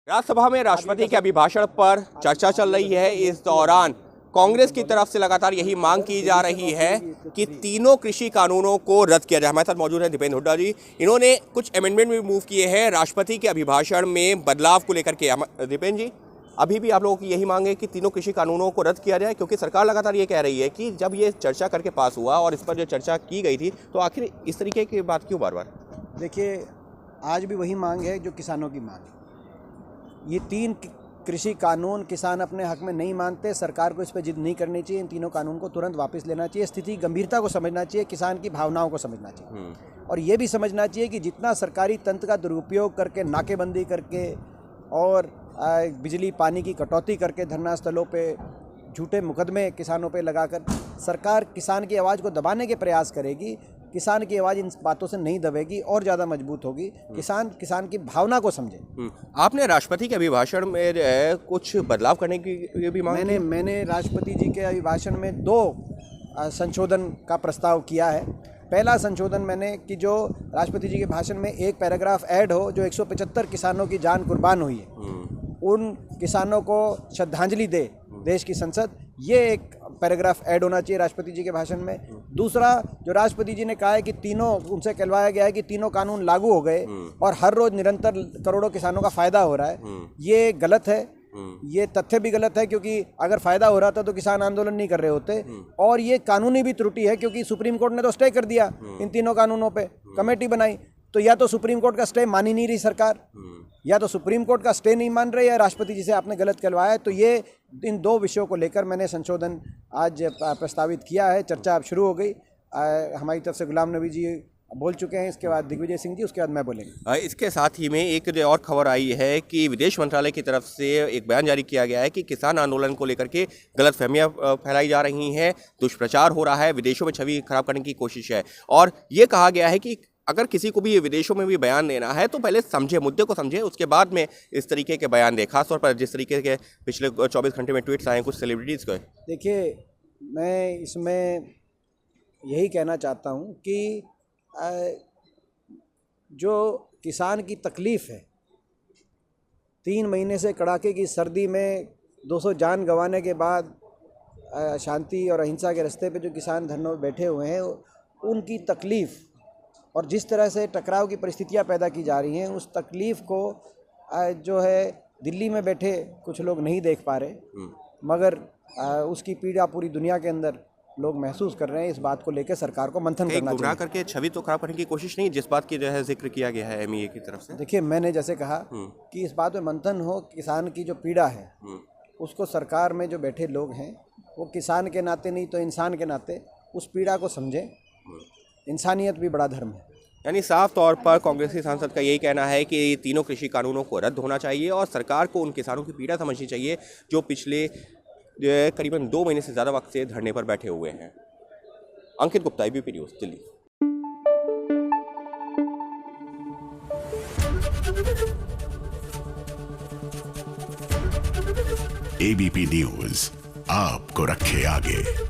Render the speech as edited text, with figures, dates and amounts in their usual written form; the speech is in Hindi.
राज्यसभा में राष्ट्रपति के अभिभाषण पर चर्चा चल रही है। इस दौरान कांग्रेस की तरफ से लगातार यही मांग की जा रही है कि तीनों कृषि कानूनों को रद्द किया जाए। हमारे साथ मौजूद है दीपेंद्र हुड्डा जी। इन्होंने कुछ अमेंडमेंट भी मूव किए हैं राष्ट्रपति के अभिभाषण में बदलाव को लेकर के। दीपेंद्र जी, अभी भी आप लोगों की यही मांग है कि तीनों कृषि कानूनों को रद्द किया जाए, क्योंकि सरकार लगातार ये कह रही है कि जब ये चर्चा करके पास हुआ और इस पर जो चर्चा की गई थी, तो आखिर इस तरीके की बात क्यों बार बार? देखिए, आज भी वही मांग है जो किसानों की मांग है। ये तीन कृषि कानून किसान अपने हक में नहीं मानते, सरकार को इस पर जिद नहीं करनी चाहिए। इन तीनों कानून को तुरंत वापस लेना चाहिए। स्थिति गंभीरता को समझना चाहिए, किसान की भावनाओं को समझना चाहिए और ये भी समझना चाहिए कि जितना सरकारी तंत्र का दुरुपयोग करके, नाकेबंदी करके और बिजली पानी की कटौती करके धरना स्थलों पे झूठे मुकदमे किसानों पे लगाकर सरकार किसान की आवाज़ को दबाने के प्रयास करेगी, किसान की आवाज़ इन बातों से नहीं दबेगी और ज़्यादा मजबूत होगी। किसान की भावना को समझे। आपने राष्ट्रपति के अभिभाषण में कुछ बदलाव करने की भी मांग की? मैंने राष्ट्रपति जी के अभिभाषण में 2 संशोधन का प्रस्ताव किया है। पहला संशोधन मैंने कि जो राष्ट्रपति जी के भाषण में एक पैराग्राफ ऐड हो जो 175 किसानों की जान कुर्बान हुई है, उन किसानों को श्रद्धांजलि दे देश की संसद, ये एक पैराग्राफ ऐड होना चाहिए राष्ट्रपति जी के भाषण में। दूसरा, जो राष्ट्रपति जी ने कहा है कि तीनों, उनसे कहलवाया गया है कि तीनों कानून लागू हो गए और हर रोज निरंतर करोड़ों किसानों का फायदा हो रहा है, ये गलत है। ये तथ्य भी गलत है, क्योंकि अगर फायदा हो रहा था तो किसान आंदोलन नहीं कर रहे होते। और ये कानूनी भी त्रुटि है, क्योंकि सुप्रीम कोर्ट ने तो स्टे कर दिया इन तीनों कानूनों पे, कमेटी बनाई, तो या तो सुप्रीम कोर्ट का स्टे मान ही नहीं रही सरकार, या तो सुप्रीम कोर्ट का स्टे नहीं मान रही, या राष्ट्रपति जी से आपने गलत कहलवाया है। तो ये इन 2 विषयों को लेकर मैंने संशोधन आज प्रस्तावित किया है। चर्चा अब शुरू हो गई। हमारी तरफ से गुलाम नबी जी बोल चुके हैं, इसके बाद दिग्विजय सिंह जी, उसके बाद मैं बोलेंगे। इसके साथ ही में एक और खबर आई है कि विदेश मंत्रालय की तरफ से एक बयान जारी किया गया है कि किसान आंदोलन को लेकर के गलतफहमियां फैलाई जा रही हैं, दुष्प्रचार हो रहा है, विदेशों में छवि खराब करने की कोशिश है। और ये कहा गया है कि अगर किसी को भी विदेशों में भी बयान देना है तो पहले समझे, मुद्दे को समझे, उसके बाद में इस तरीके के बयान दे। खासतौर पर जिस तरीके के पिछले 24 घंटे में ट्वीट्स आए कुछ सेलिब्रिटीज़ के। देखिए, मैं इसमें यही कहना चाहता हूँ कि जो किसान की तकलीफ़ है, 3 महीने से कड़ाके की सर्दी में 200 जान गंवाने के बाद शांति और अहिंसा के रास्ते पे जो किसान धरनों में बैठे हुए हैं, उनकी तकलीफ़ और जिस तरह से टकराव की परिस्थितियां पैदा की जा रही हैं, उस तकलीफ़ को जो है दिल्ली में बैठे कुछ लोग नहीं देख पा रहे, मगर उसकी पीड़ा पूरी दुनिया के अंदर लोग महसूस कर रहे हैं। इस बात को लेकर सरकार को मंथन करना चाहिए। करके छवि तो खराब करने की कोशिश नहीं, जिस बात की जो है जिक्र किया गया है MEA की तरफ से। देखिए, मैंने जैसे कहा कि इस बात में मंथन हो, किसान की जो पीड़ा है उसको सरकार में जो बैठे लोग हैं वो किसान के नाते नहीं तो इंसान के नाते उस पीड़ा को समझें। इंसानियत भी बड़ा धर्म है। यानी साफ तौर पर कांग्रेसी सांसद का यही कहना है कि तीनों कृषि कानूनों को रद्द होना चाहिए और सरकार को उन किसानों की पीड़ा समझनी चाहिए जो पिछले करीबन 2 महीने से ज़्यादा वक्त से धरने पर बैठे हुए हैं। Ankit Gupta, ABP news, Delhi. ABP news आपको रखे आगे।